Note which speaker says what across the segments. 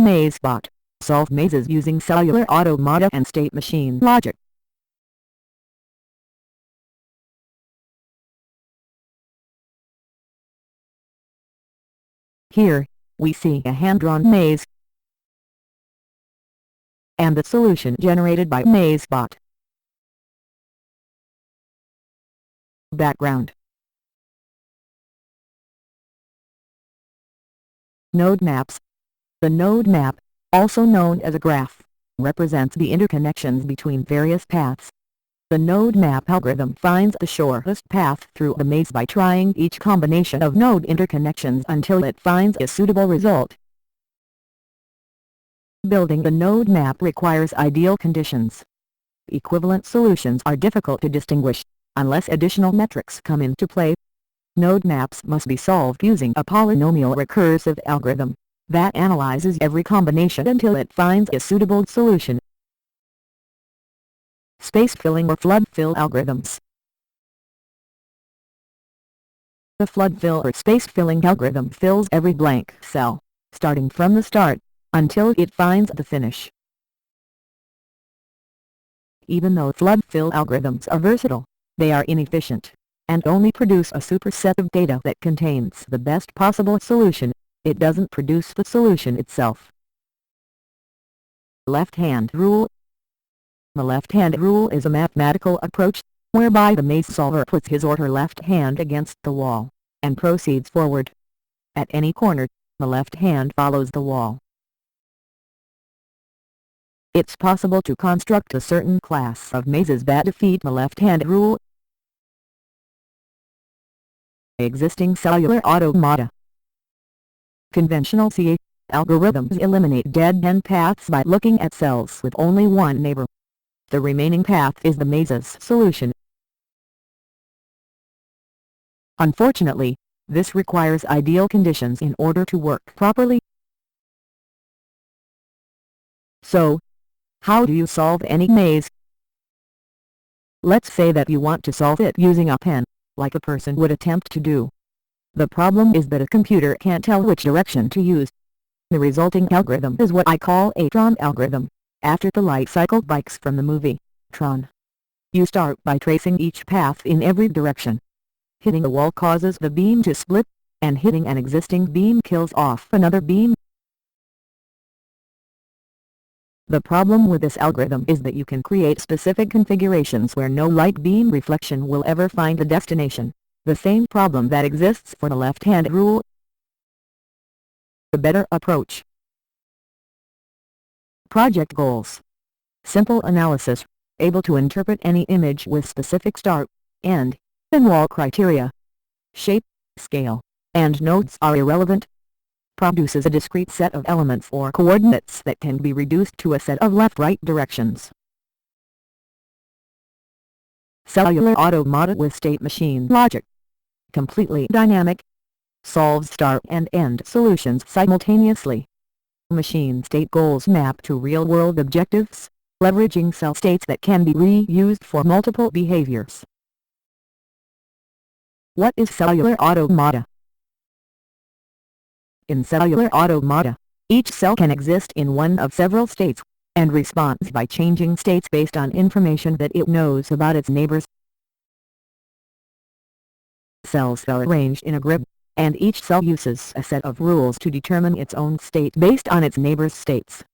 Speaker 1: MazeBot. Solve mazes using cellular automata and state machine logic. Here, we see a hand-drawn maze and the solution generated by MazeBot. Background. Node maps. The node map, also known as a graph, represents the interconnections between various paths. The node map algorithm finds the shortest path through the maze by trying each combination of node interconnections until it finds a suitable result. Building the node map requires ideal conditions. Equivalent solutions are difficult to distinguish, unless additional metrics come into play. Node maps must be solved using a polynomial recursive algorithm that analyzes every combination until it finds a suitable solution. Space filling or flood fill algorithms. The flood fill or space filling algorithm fills every blank cell, starting from the start, until it finds the finish. Even though flood fill algorithms are versatile, they are inefficient, and only produce a superset of data that contains the best possible solution. It doesn't produce the solution itself. Left-hand rule. The left-hand rule is a mathematical approach, whereby the maze solver puts his or her left hand against the wall, and proceeds forward. At any corner, the left hand follows the wall. It's possible to construct a certain class of mazes that defeat the left-hand rule. Existing cellular automata. Conventional CA algorithms eliminate dead-end paths by looking at cells with only one neighbor. The remaining path is the maze's solution. Unfortunately, this requires ideal conditions in order to work properly. So, how do you solve any maze? Let's say that you want to solve it using a pen, like a person would attempt to do. The problem is that a computer can't tell which direction to use. The resulting algorithm is what I call a Tron algorithm, after the light cycle bikes from the movie Tron. You start by tracing each path in every direction. Hitting a wall causes the beam to split, and hitting an existing beam kills off another beam. The problem with this algorithm is that you can create specific configurations where no light beam reflection will ever find the destination, the same problem that exists for the left-hand rule. The better approach. Project goals. Simple analysis, able to interpret any image with specific start, end, and wall criteria. Shape, scale, and nodes are irrelevant. Produces a discrete set of elements or coordinates that can be reduced to a set of left-right directions. Cellular automata with state machine logic. Completely dynamic. Solves start and end solutions simultaneously. Machine state goals map to real-world objectives, leveraging cell states that can be reused for multiple behaviors. What is cellular automata? In cellular automata, each cell can exist in one of several states, and responds by changing states based on information that it knows about its neighbors. Cells are arranged in a grid, and each cell uses a set of rules to determine its own state based on its neighbor's states.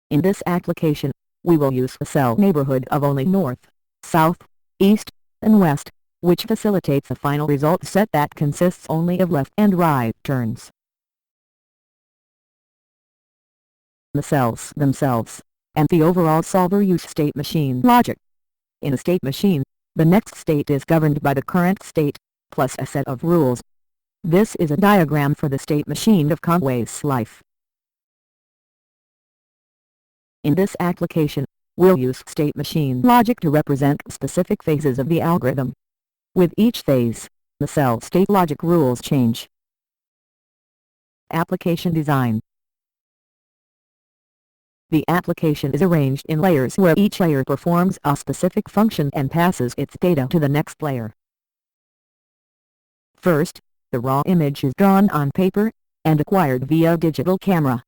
Speaker 1: In this application, we will use a cell neighborhood of only north, south, east, and west, which facilitates a final result set that consists only of left and right turns. The cells themselves, and the overall solver use state machine logic. In a state machine, the next state is governed by the current state, plus a set of rules. This is a diagram for the state machine of Conway's life. In this application, we'll use state machine logic to represent specific phases of the algorithm. With each phase, the cell state logic rules change. Application design. The application is arranged in layers where each layer performs a specific function and passes its data to the next layer. First, the raw image is drawn on paper, and acquired via digital camera.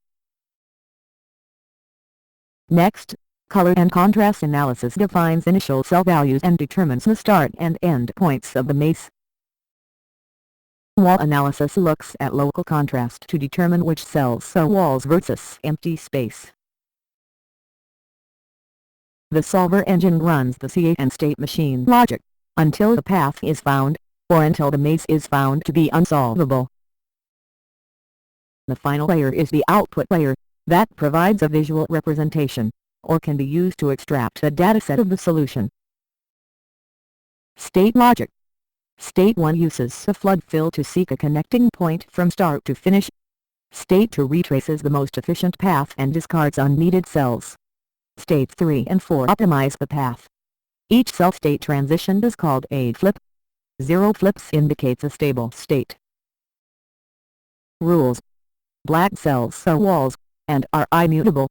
Speaker 1: Next, color and contrast analysis defines initial cell values and determines the start and end points of the maze. Wall analysis looks at local contrast to determine which cells are walls versus empty space. The solver engine runs the CA and state machine logic until the path is found, or until the maze is found to be unsolvable. The final layer is the output layer, that provides a visual representation, or can be used to extract a dataset of the solution. State logic. State 1 uses the flood fill to seek a connecting point from start to finish. State 2 retraces the most efficient path and discards unneeded cells. State 3 and 4 optimize the path. Each cell state transition is called a flip. 0 flips indicates a stable state. Rules. Black cells are walls, and are immutable.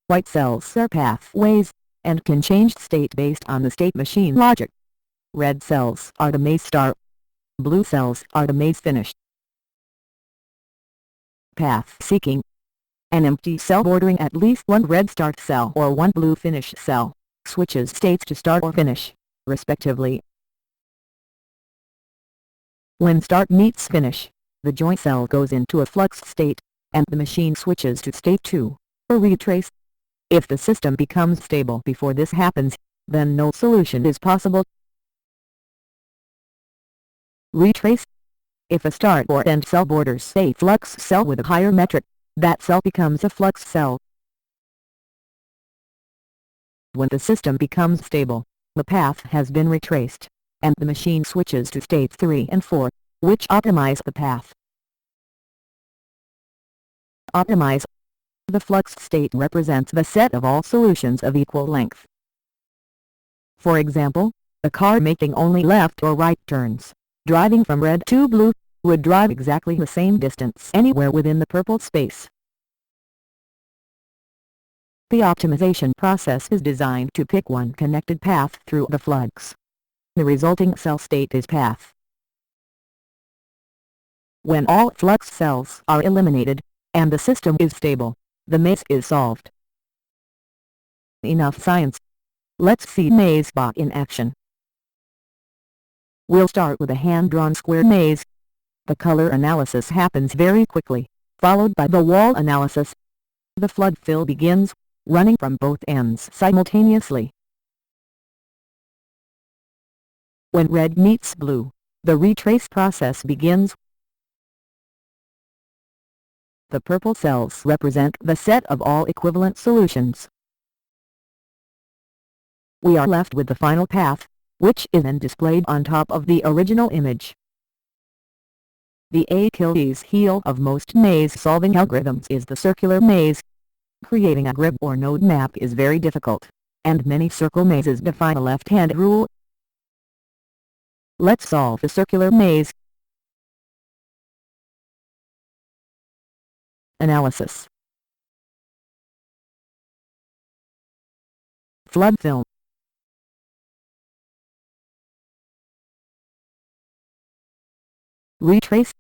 Speaker 1: White cells are pathways, and can change state based on the state machine logic. Red cells are the maze start. Blue cells are the maze finish. Path seeking. An empty cell bordering at least one red start cell or one blue finish cell switches states to start or finish, respectively. When start meets finish, the joint cell goes into a flux state, and the machine switches to state 2, or retrace. If the system becomes stable before this happens, then no solution is possible. Retrace. If a start or end cell borders a flux cell with a higher metric, that cell becomes a flux cell. When the system becomes stable, the path has been retraced, and the machine switches to states 3 and 4, which optimize the path. Optimize. The flux state represents the set of all solutions of equal length. For example, a car making only left or right turns, driving from red to blue, would drive exactly the same distance anywhere within the purple space. The optimization process is designed to pick one connected path through the flux. The resulting cell state is path. When all flux cells are eliminated, and the system is stable, the maze is solved. Enough science. Let's see MazeBot in action. We'll start with a hand-drawn square maze. The color analysis happens very quickly, followed by the wall analysis. The flood fill begins, running from both ends simultaneously. When red meets blue, the retrace process begins. The purple cells represent the set of all equivalent solutions. We are left with the final path, which is then displayed on top of the original image. The Achilles heel of most maze-solving algorithms is the circular maze. Creating a grid or node map is very difficult, and many circle mazes defy a left-hand rule. Let's solve the circular maze. Analysis. Flood fill. Retrace.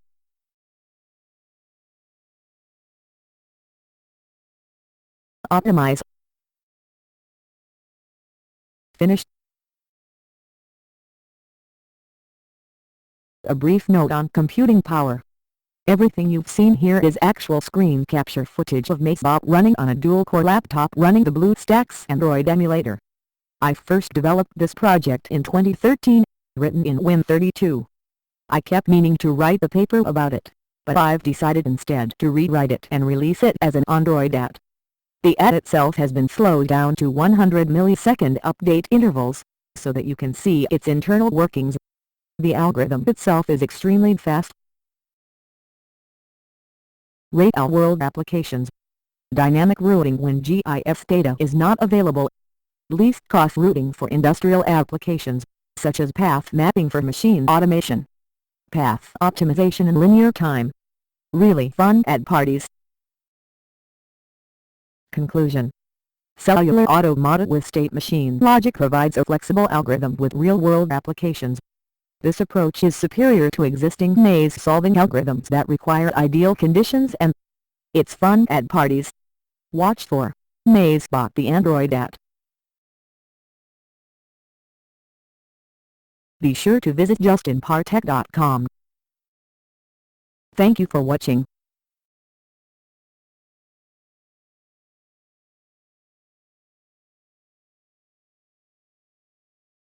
Speaker 1: Optimize. Finish. A brief note on computing power. Everything you've seen here is actual screen capture footage of MazeBot running on a dual-core laptop running the BlueStacks Android emulator. I first developed this project in 2013, written in Win32. I kept meaning to write a paper about it, but I've decided instead to rewrite it and release it as an Android app. The app itself has been slowed down to 100 millisecond update intervals, so that you can see its internal workings. The algorithm itself is extremely fast. Real-world applications. Dynamic routing when GIS data is not available. Least cost routing for industrial applications, such as path mapping for machine automation. Path optimization in linear time. Really fun at parties. Conclusion. Cellular Automata with state machine logic provides a flexible algorithm with real-world applications. This approach is superior to existing maze-solving algorithms that require ideal conditions, and it's fun at parties. Watch for MazeBot, the Android app. Be sure to visit justinpartech.com. Thank you for watching.